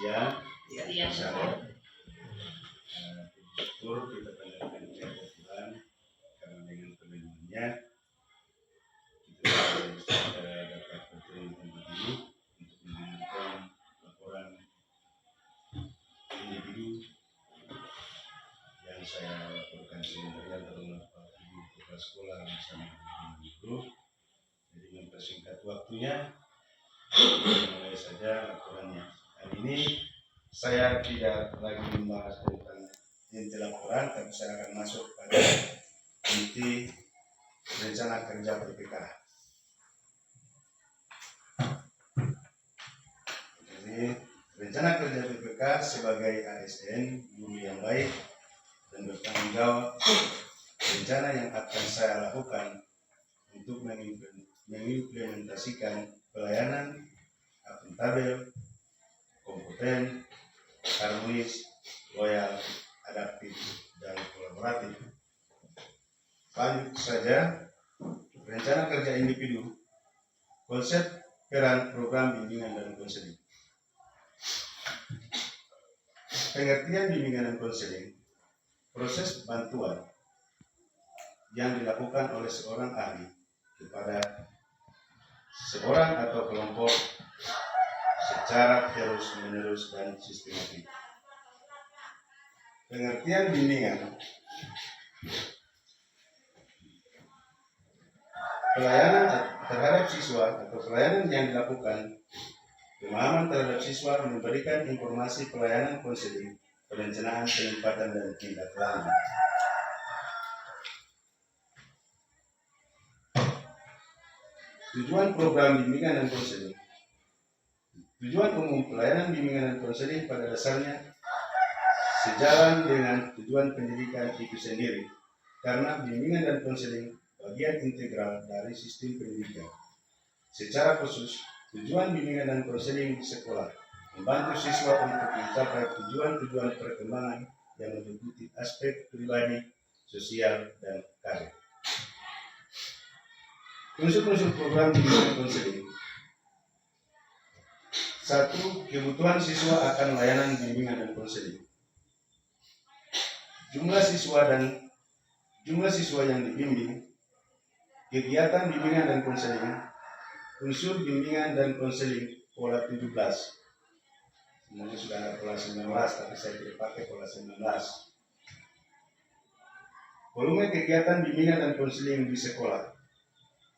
siang, Shalom. syukur kita panjatkan kepada Tuhan karena dengan perlindungannya kita dapat bertemu kembali untuk mendengarkan laporan individu yang saya laporkan sebenarnya adalah ibu kepala sekolah bersama dengan guru. Jadi mempersingkat waktunya, mulai saja laporannya. Hari ini saya tidak lagi membahas tentang inti laporan, tapi saya akan masuk pada inti rencana kerja PPK. Jadi rencana kerja PPK sebagai ASN, guru yang baik dan bertanggung jawab, rencana yang akan saya lakukan untuk mengimplementasikan pelayanan akuntabel, kompeten, harmonis, loyal, adaptif, dan kolaboratif. Lanjut saja, rencana kerja individu, konsep, peran, program bimbingan dan konseling. Pengertian bimbingan dan konseling, proses bantuan yang dilakukan oleh seorang ahli kepada seorang atau kelompok secara terus-menerus dan sistematik. Pengertian bimbingan, pelayanan terhadap siswa atau pelayanan yang dilakukan, pemahaman terhadap siswa, memberikan informasi pelayanan konseling, perencanaan penempatan dan tindak lanjut. Tujuan program bimbingan dan konseling. Tujuan umum pelayanan bimbingan dan konseling pada dasarnya sejalan dengan tujuan pendidikan itu sendiri, karena bimbingan dan konseling bagian integral dari sistem pendidikan. Secara khusus, tujuan bimbingan dan konseling di sekolah membantu siswa untuk mencapai tujuan-tujuan perkembangan yang meliputi aspek pribadi, sosial, dan karir. Unsur-unsur program bimbingan konseling. 1. Kebutuhan siswa akan layanan bimbingan dan konseling. Jumlah siswa yang dibimbing, kegiatan bimbingan dan konseling, unsur bimbingan dan konseling pola 17. Semuanya sudah ada pola 19, tapi saya tidak pakai pola 19. Volume kegiatan bimbingan dan konseling di sekolah.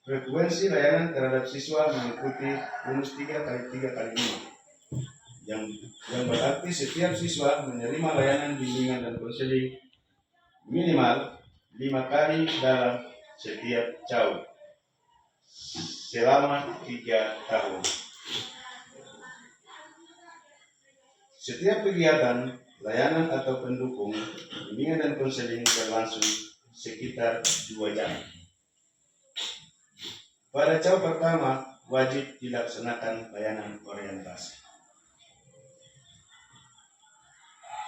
Frekuensi layanan terhadap siswa mengikuti rumus 3x3x5, yang berarti setiap siswa menerima layanan bimbingan dan konseling minimal 5 kali dalam setiap tahun selama 3 tahun. Setiap kegiatan, layanan atau pendukung bimbingan dan konseling berlangsung sekitar 2 jam. Pada tahun pertama, wajib dilaksanakan layanan orientasi.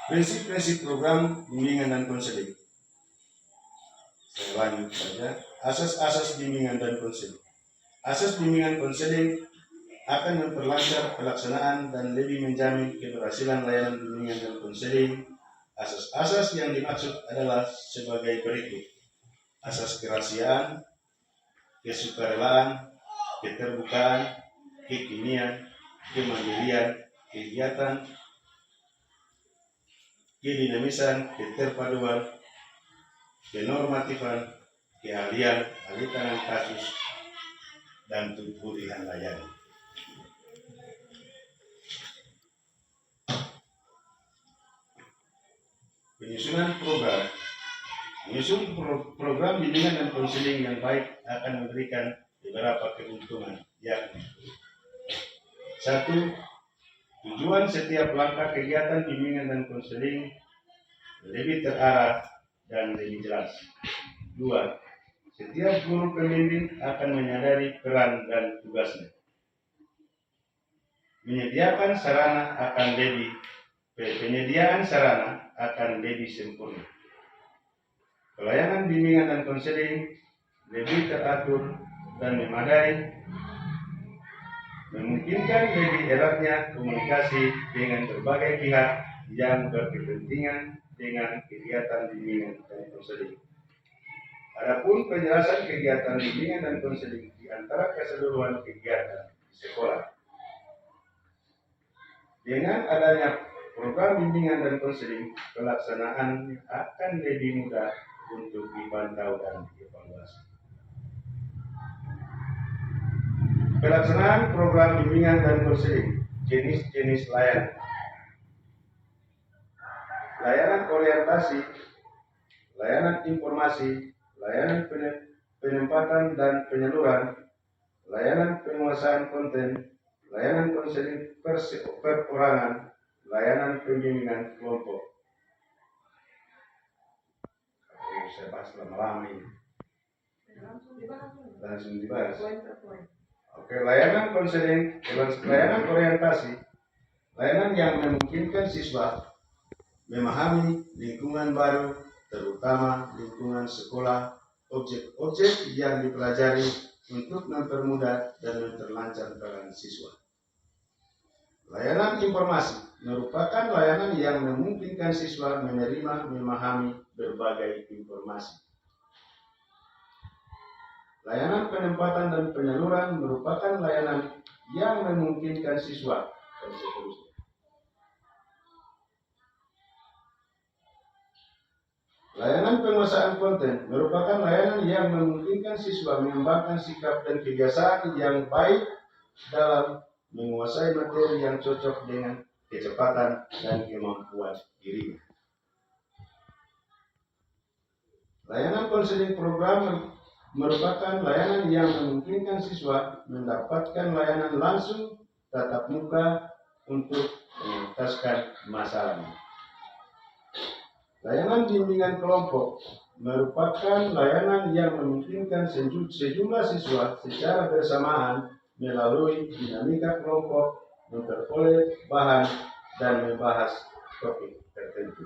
Prinsip-prinsip program bimbingan dan konseling. Saya lanjut saja. Asas-asas bimbingan dan konseling. Asas bimbingan konseling akan memperlancar pelaksanaan dan lebih menjamin keberhasilan layanan bimbingan dan konseling. Asas-asas yang dimaksud adalah sebagai berikut. Asas kerahasiaan, kesukarelaan, keterbukaan, kekinian, kemandirian, kegiatan, kedinamisan, keterpaduan, kenormatifan, keahlian, ahli tangan kasus, dan pilihan layani. Penyusunan program. Menyusun program bimbingan dan konseling yang baik akan memberikan beberapa keuntungan, yakni 1. Tujuan setiap langkah kegiatan bimbingan dan konseling lebih terarah dan lebih jelas. 2. Setiap guru pembimbing akan menyadari peran dan tugasnya. Penyediaan sarana akan lebih sempurna. Pelayanan bimbingan dan konseling lebih teratur dan memadai memungkinkan lebih eratnya komunikasi dengan berbagai pihak yang berkepentingan dengan kegiatan bimbingan dan konseling. Adapun penjelasan kegiatan bimbingan dan konseling di antara keseluruhan kegiatan di sekolah. Dengan adanya program bimbingan dan konseling, pelaksanaan akan lebih mudah untuk dipantau dan dievaluasi. Pelaksanaan program bimbingan dan konseling, jenis-jenis layanan. Layanan orientasi, layanan informasi, layanan penempatan dan penyaluran, layanan penguasaan konten, layanan konseling perorangan, layanan pembimbingan kelompok. Kalau saya bahas lama-lama ini. Langsung dibahas. Oke, layanan konseling, layanan orientasi, layanan yang memungkinkan siswa memahami lingkungan baru, terutama lingkungan sekolah, objek-objek yang dipelajari untuk mempermudah dan memperlancar peran siswa. Layanan informasi merupakan layanan yang memungkinkan siswa menerima, memahami berbagai informasi. Layanan penempatan dan penyaluran merupakan layanan yang memungkinkan siswa dan seterusnya. Layanan penguasaan konten merupakan layanan yang memungkinkan siswa mengembangkan sikap dan kebiasaan yang baik dalam menguasai materi yang cocok dengan kecepatan dan kemampuan dirinya. Layanan konseling program merupakan layanan yang memungkinkan siswa mendapatkan layanan langsung tatap muka untuk menuntaskan masalahnya. Layanan bimbingan kelompok merupakan layanan yang memungkinkan sejumlah siswa secara bersamaan melalui dinamika kelompok memperoleh bahan dan membahas topik tertentu.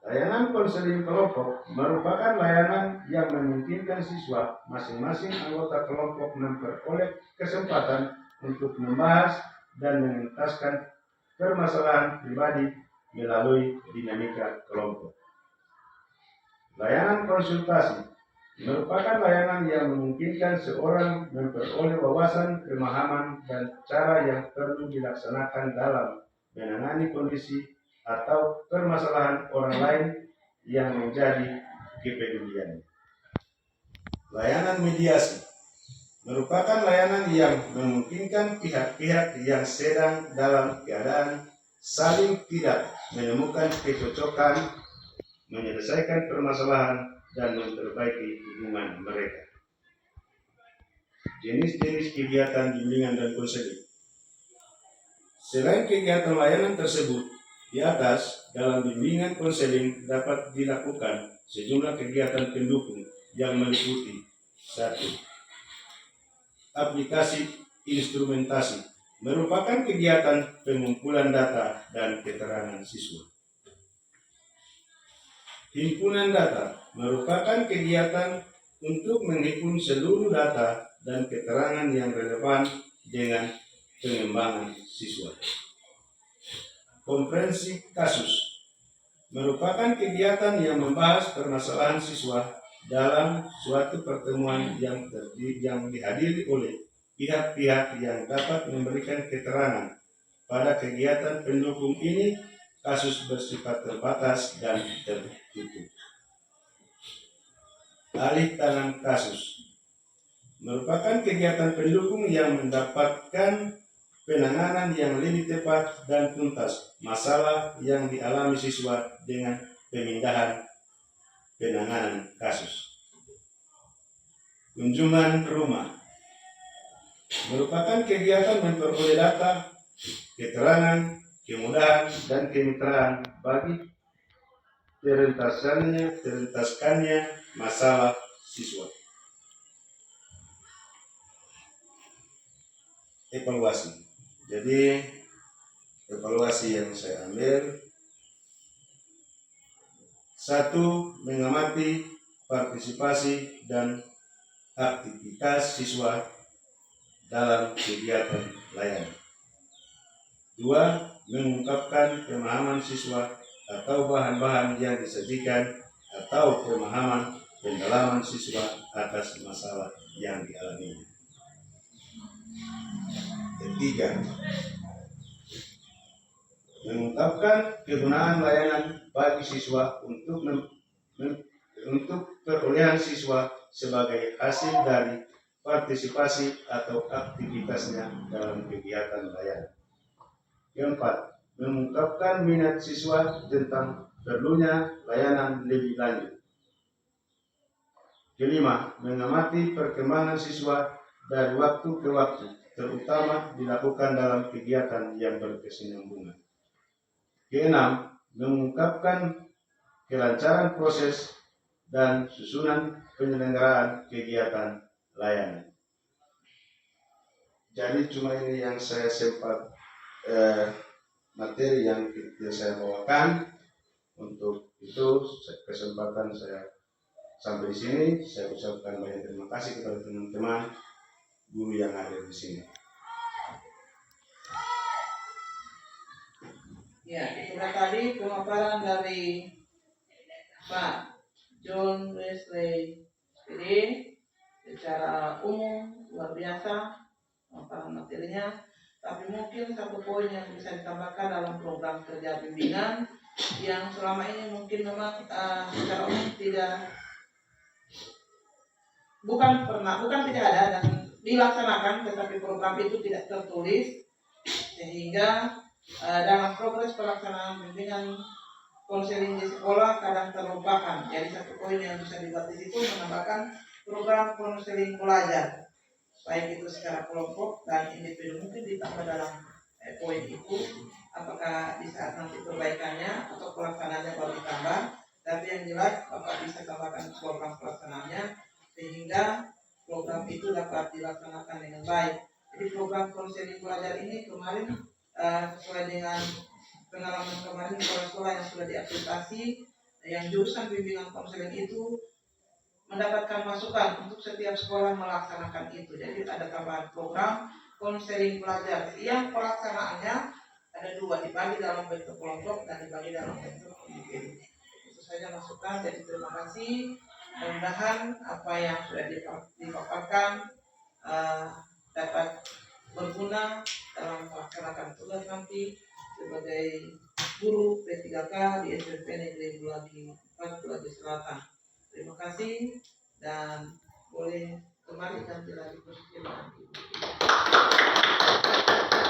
Layanan konseling kelompok merupakan layanan yang memungkinkan siswa masing-masing anggota kelompok memperoleh kesempatan untuk membahas dan mengentaskan permasalahan pribadi melalui dinamika kelompok. Layanan konsultasi merupakan layanan yang memungkinkan seorang memperoleh wawasan, pemahaman, dan cara yang perlu dilaksanakan dalam menangani kondisi atau permasalahan orang lain yang menjadi kepeduliannya. Layanan mediasi merupakan layanan yang memungkinkan pihak-pihak yang sedang dalam keadaan saling tidak menemukan kecocokan, menyelesaikan permasalahan, dan memperbaiki hubungan mereka. Jenis-jenis kegiatan bimbingan dan konseling. Selain kegiatan layanan tersebut, di atas dalam bimbingan konseling dapat dilakukan sejumlah kegiatan pendukung yang meliputi 1. Aplikasi instrumentasi merupakan kegiatan pengumpulan data dan keterangan siswa. Himpunan data merupakan kegiatan untuk menghimpun seluruh data dan keterangan yang relevan dengan pengembangan siswa. Konferensi kasus merupakan kegiatan yang membahas permasalahan siswa dalam suatu pertemuan yang dihadiri oleh pihak-pihak yang dapat memberikan keterangan. Pada kegiatan pendukung ini, kasus bersifat terbatas dan tertutup. Alih tangan kasus merupakan kegiatan pendukung yang mendapatkan penanganan yang lebih tepat dan tuntas masalah yang dialami siswa dengan pemindahan penanganan kasus. Kunjungan rumah merupakan kegiatan memperoleh data, keterangan, kemudahan, dan kemitraan bagi terentaskannya masalah siswa. Evaluasi. Jadi evaluasi yang saya ambil, 1. Mengamati partisipasi dan aktivitas siswa dalam kegiatan layanan. 2. Mengungkapkan pemahaman siswa atau bahan-bahan yang disajikan atau pemahaman pendalaman siswa atas masalah yang dialaminya. Ketiga, mengungkapkan kegunaan layanan bagi siswa untuk perolehan siswa sebagai hasil dari partisipasi atau aktivitasnya dalam kegiatan layanan. Keempat, mengungkapkan minat siswa tentang perlunya layanan lebih lanjut. Kelima, mengamati perkembangan siswa dari waktu ke waktu, terutama dilakukan dalam kegiatan yang berkesinambungan. Keenam, mengungkapkan kelancaran proses dan susunan penyelenggaraan kegiatan layanan. Jadi cuma ini yang saya sempat materi yang saya bawakan. Untuk itu kesempatan saya sampai di sini. Saya ucapkan banyak terima kasih kepada teman-teman guru yang ada di sini. Ya, itulah tadi pemaparan dari Pak John Wesley SPD secara umum, luar biasa pemaparan materinya. Tapi mungkin satu poin yang bisa ditambahkan dalam program kerja bimbingan yang selama ini mungkin memang secara umum bukan tidak ada dan dilaksanakan, tetapi program itu tidak tertulis sehingga dalam progres pelaksanaan bimbingan konseling di sekolah kadang terlupakan. Jadi satu poin yang bisa dibuat di situ menambahkan program konseling pelajar, baik itu secara kelompok dan individu, mungkin ditambah dalam poin itu. Apakah di saat nanti perbaikannya atau pelaksanaannya baru ditambah, tapi yang jelas Bapak bisa tambahkan program pelaksanaannya sehingga program itu dapat dilaksanakan dengan baik. Jadi program konseling pelajar ini kemarin sesuai dengan pengalaman kemarin sekolah-sekolah yang sudah diaplikasi, yang jurusan bimbingan konseling itu mendapatkan masukan untuk setiap sekolah melaksanakan itu. Jadi ada tambahan program konseling pelajar yang pelaksanaannya ada dua, dibagi dalam bentuk kelompok dan dibagi dalam bentuk individu. Itu saja masukan. Jadi terima kasih. Mudah-mudahan apa yang sudah dipaparkan dapat berguna dalam melaksanakan tugas nanti sebagai guru P3K di SMP Negeri Bulagi 4 Bulagi Selatan. Terima kasih dan boleh kembali nanti lagi bersama Ibu.